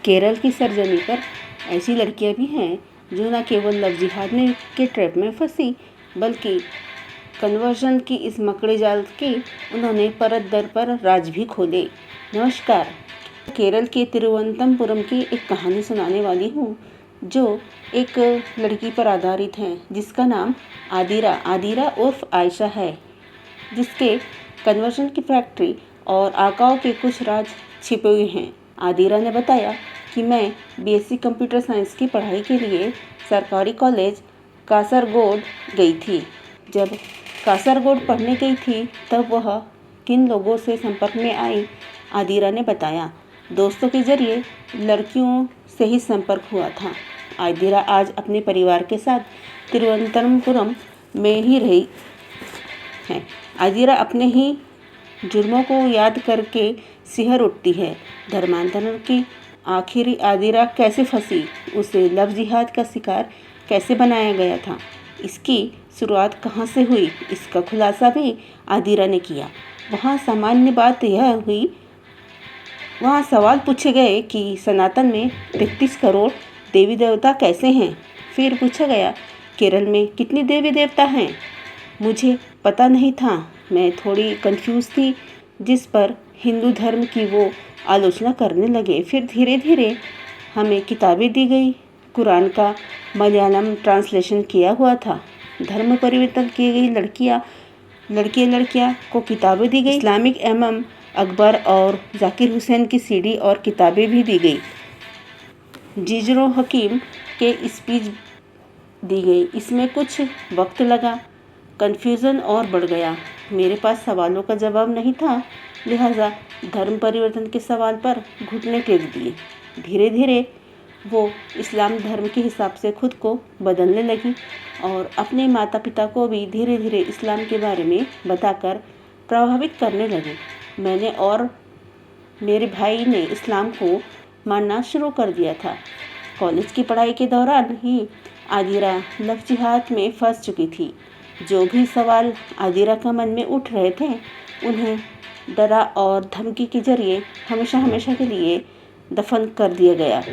केरल की सरजमी पर ऐसी लड़कियां भी हैं जो न केवल लव जिहाद के ट्रैप में फंसी बल्कि कन्वर्जन की इस मकड़े जाल के उन्होंने परत दर पर राज भी खोले। नमस्कार, केरल के तिरुवनंतपुरम की एक कहानी सुनाने वाली हूँ जो एक लड़की पर आधारित है जिसका नाम आदिरा उर्फ आयशा है, जिसके कन्वर्जन की फैक्ट्री और आकाओं के कुछ राज छिपे हुए हैं। आदिरा ने बताया कि मैं बीएससी कंप्यूटर साइंस की पढ़ाई के लिए सरकारी कॉलेज कासरगोड गई थी। जब कासरगोड पढ़ने गई थी तब वह किन लोगों से संपर्क में आई, आदिरा ने बताया। दोस्तों के जरिए लड़कियों से ही संपर्क हुआ था। आदिरा आज अपने परिवार के साथ तिरुवनंतपुरम में ही रही है। आदिरा अपने ही जुर्मों को याद करके सिहर उठती है। धर्मांतरण की आखिरी आदिरा कैसे फंसी, उसे लव जिहाद का शिकार कैसे बनाया गया था, इसकी शुरुआत कहाँ से हुई, इसका खुलासा भी आदिरा ने किया। वहाँ सामान्य बात यह हुई, वहाँ सवाल पूछे गए कि सनातन में 33 करोड़ देवी देवता कैसे हैं। फिर पूछा गया, केरल में कितनी देवी देवता हैं। मुझे पता नहीं था, मैं थोड़ी कंफ्यूज थी, जिस पर हिंदू धर्म की वो आलोचना करने लगे। फिर धीरे धीरे हमें किताबें दी गई। कुरान का मलयालम ट्रांसलेशन किया हुआ था। धर्म परिवर्तन की गई लड़कियां को किताबें दी गई। इस्लामिक एवं अकबर और जाकिर हुसैन की सीडी और किताबें भी दी गई। जिजरो हकीम के स्पीच दी गई। इसमें कुछ वक्त लगा, कन्फ्यूज़न और बढ़ गया। मेरे पास सवालों का जवाब नहीं था, लिहाजा धर्म परिवर्तन के सवाल पर घुटने टेक दिए। धीरे धीरे वो इस्लाम धर्म के हिसाब से खुद को बदलने लगी और अपने माता पिता को भी धीरे धीरे इस्लाम के बारे में बताकर प्रभावित करने लगी। मैंने और मेरे भाई ने इस्लाम को मानना शुरू कर दिया था। कॉलेज की पढ़ाई के दौरान ही आदिरा लव जिहाद में फंस चुकी थी। जो भी सवाल आदिरा का मन में उठ रहे थे, उन्हें डरा और धमकी के जरिए हमेशा के लिए दफन कर दिया गया।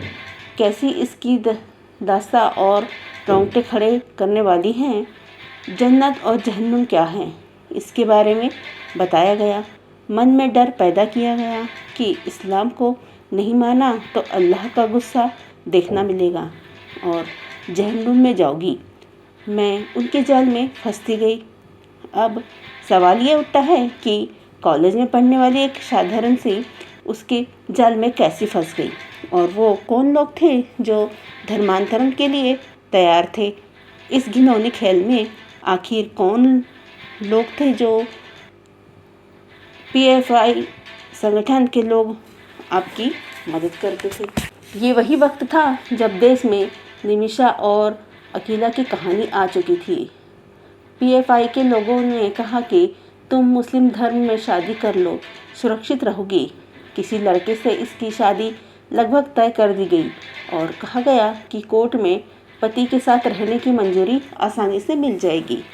कैसी इसकी दास्तां और रोंगटे खड़े करने वाली हैं। जन्नत और जहन्नुम क्या है, इसके बारे में बताया गया। मन में डर पैदा किया गया कि इस्लाम को नहीं माना तो अल्लाह का गुस्सा देखना मिलेगा और जहन्नुम में जाओगी। मैं उनके जाल में फंसती गई। अब सवाल ये उठता है कि कॉलेज में पढ़ने वाली एक साधारण सी उसके जाल में कैसे फंस गई, और वो कौन लोग थे जो धर्मांतरण के लिए तैयार थे। इस घिनौने खेल में आखिर कौन लोग थे जो पीएफआई संगठन के लोग आपकी मदद करते थे। ये वही वक्त था जब देश में निमिषा और अकीला की कहानी आ चुकी थी। पीएफआई के लोगों ने कहा कि तुम मुस्लिम धर्म में शादी कर लो, सुरक्षित रहोगी। किसी लड़के से इसकी शादी लगभग तय कर दी गई और कहा गया कि कोर्ट में पति के साथ रहने की मंजूरी आसानी से मिल जाएगी।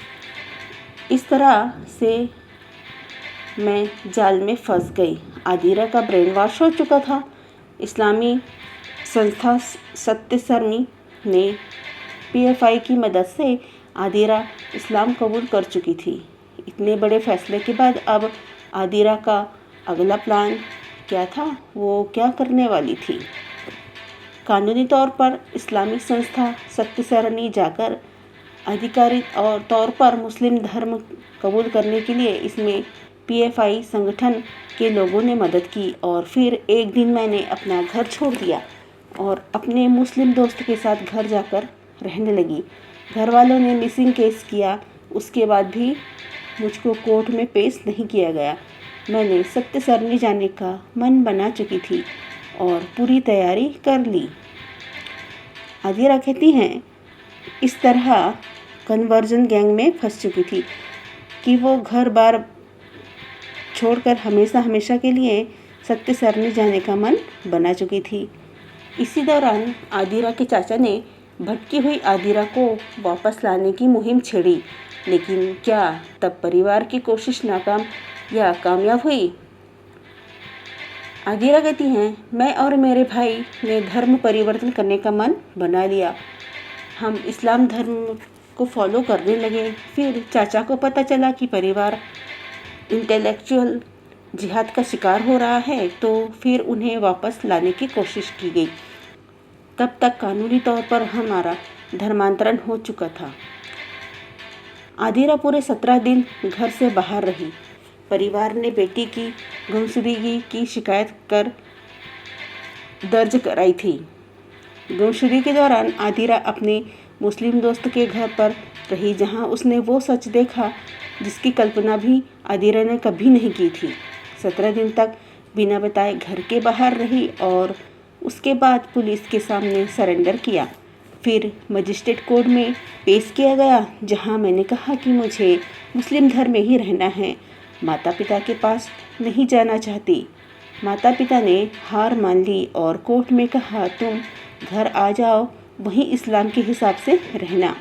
इस तरह से मैं जाल में फंस गई। आदिरा का ब्रेन वॉश हो चुका था। इस्लामी संस्था सत्यसरनी ने पीएफआई की मदद से आदिरा इस्लाम कबूल कर चुकी थी। इतने बड़े फैसले के बाद अब आदिरा का अगला प्लान क्या था, वो क्या करने वाली थी। कानूनी तौर पर इस्लामिक संस्था सत्यसरनी जाकर आधिकारिक और तौर पर मुस्लिम धर्म कबूल करने के लिए इसमें पीएफआई संगठन के लोगों ने मदद की। और फिर एक दिन मैंने अपना घर छोड़ दिया और अपने मुस्लिम दोस्त के साथ घर जाकर रहने लगी। घर वालों ने मिसिंग केस किया, उसके बाद भी मुझको कोर्ट में पेश नहीं किया गया। मैंने सत्यसरनी जाने का मन बना चुकी थी और पूरी तैयारी कर ली। आदिरा कहती हैं, इस तरह कन्वर्जन गैंग में फंस चुकी थी कि वो घर बार छोड़कर हमेशा के लिए सत्यसरनी जाने का मन बना चुकी थी। इसी दौरान आदिरा के चाचा ने भटकी हुई आदिरा को वापस लाने की मुहिम छेड़ी, लेकिन क्या तब परिवार की कोशिश नाकाम या कामयाब हुई। आदिरा कहती हैं, मैं और मेरे भाई ने धर्म परिवर्तन करने का मन बना लिया। हम इस्लाम धर्म को फॉलो करने लगे। फिर चाचा को पता चला कि परिवार इंटेलेक्चुअल जिहाद का शिकार हो रहा है, तो फिर उन्हें वापस लाने की कोशिश की गई। तब तक कानूनी तौर पर हमारा धर्मांतरण हो चुका था। आदिरा पूरे 17 दिन घर से बाहर रही। परिवार ने बेटी की गुमशुदगी की शिकायत कर दर्ज कराई थी। गुमशुदगी के दौरान आदिरा अपने मुस्लिम दोस्त के घर पर रही, जहां उसने वो सच देखा जिसकी कल्पना भी आदिरा ने कभी नहीं की थी। 17 दिन तक बिना बताए घर के बाहर रही और उसके बाद पुलिस के सामने सरेंडर किया। फिर मजिस्ट्रेट कोर्ट में पेश किया गया, जहां मैंने कहा कि मुझे मुस्लिम धर्म में ही रहना है, माता पिता के पास नहीं जाना चाहती। माता पिता ने हार मान ली और कोर्ट में कहा, तुम घर आ जाओ, वहीं इस्लाम के हिसाब से रहना।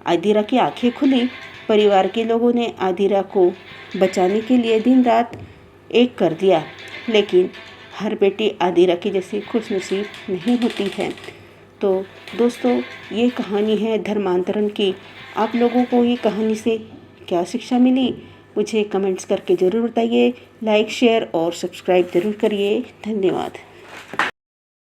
आदिरा की आंखें खुली। परिवार के लोगों ने आदिरा को बचाने के लिए दिन रात एक कर दिया, लेकिन हर बेटी आदिरा की जैसी खुशनसीब नहीं होती है। तो दोस्तों, ये कहानी है धर्मांतरण की। आप लोगों को ये कहानी से क्या शिक्षा मिली, मुझे कमेंट्स करके ज़रूर बताइए। लाइक, शेयर और सब्सक्राइब ज़रूर करिए। धन्यवाद।